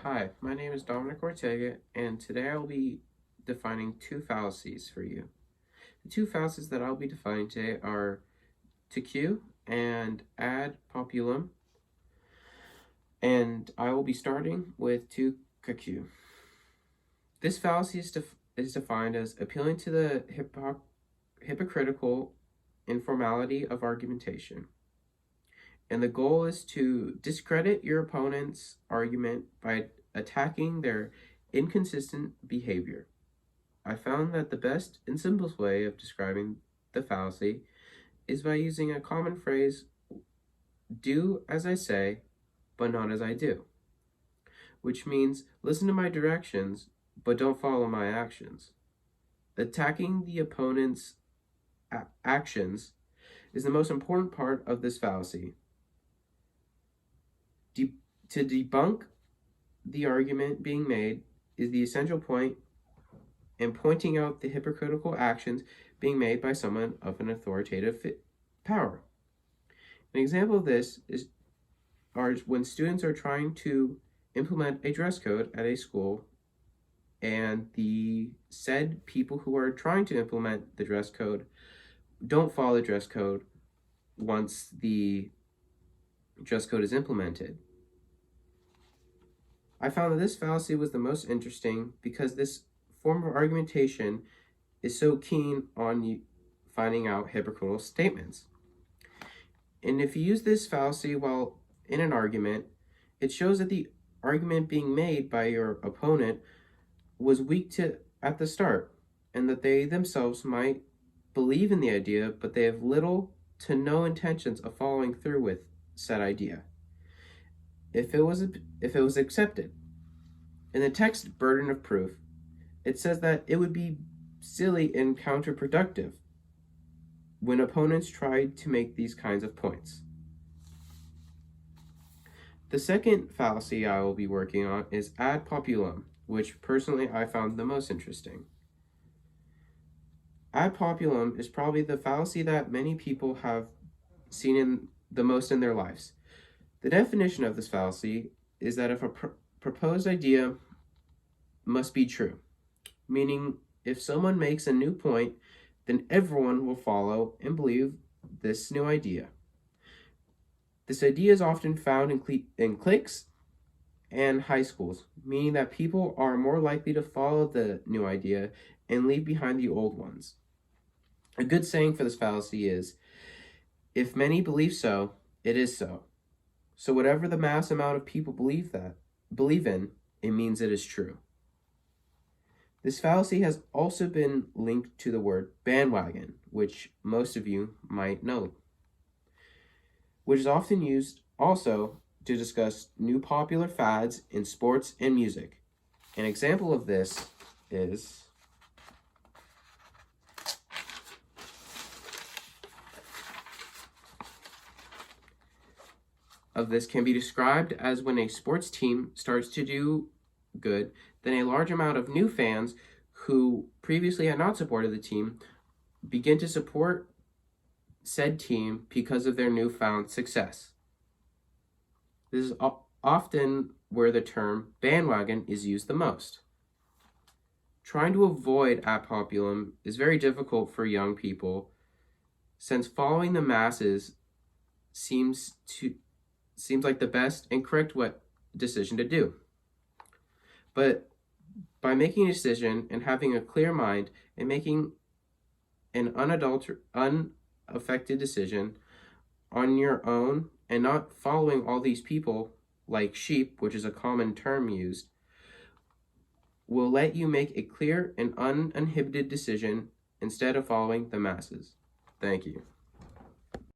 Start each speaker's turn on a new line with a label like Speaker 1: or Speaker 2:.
Speaker 1: Hi, my name is Dominic Ortega, and today I'll be defining two fallacies for you. The two fallacies that I'll be defining today are to cue and ad populum, and I will be starting with to cue. This fallacy is defined as appealing to the hypocritical informality of argumentation. And the goal is to discredit your opponent's argument by attacking their inconsistent behavior. I found that the best and simplest way of describing the fallacy is by using a common phrase, do as I say, but not as I do, which means listen to my directions, but don't follow my actions. Attacking the opponent's actions is the most important part of this fallacy. To debunk the argument being made is the essential point in pointing out the hypocritical actions being made by someone of an authoritative power. An example of this is when students are trying to implement a dress code at a school, and the said people who are trying to implement the dress code don't follow the dress code once the dress code is implemented. I found that this fallacy was the most interesting because this form of argumentation is so keen on finding out hypocritical statements. And if you use this fallacy while in an argument, it shows that the argument being made by your opponent was weak at the start, and that they themselves might believe in the idea, but they have little to no intentions of following through with said idea. If it was accepted. In the text burden of proof, it says that it would be silly and counterproductive when opponents tried to make these kinds of points. The second fallacy I will be working on is ad populum, which personally I found the most interesting. Ad populum is probably the fallacy that many people have seen the most in their lives. The definition of this fallacy is that if a proposed idea must be true, meaning if someone makes a new point, then everyone will follow and believe this new idea. This idea is often found in cliques and high schools, meaning that people are more likely to follow the new idea and leave behind the old ones. A good saying for this fallacy is, if many believe so, it is so. So whatever the mass amount of people believe in, it means it is true. This fallacy has also been linked to the word bandwagon, which most of you might know, which is often used also to discuss new popular fads in sports and music. An example of this is can be described as when a sports team starts to do good, then a large amount of new fans who previously had not supported the team begin to support said team because of their newfound success. This is often where the term bandwagon is used the most. Trying to avoid ad populum is very difficult for young people, since following the masses seems like the best and correct decision to do. But by making a decision and having a clear mind and making an unaffected decision on your own and not following all these people like sheep, which is a common term used, will let you make a clear and uninhibited decision instead of following the masses. Thank you.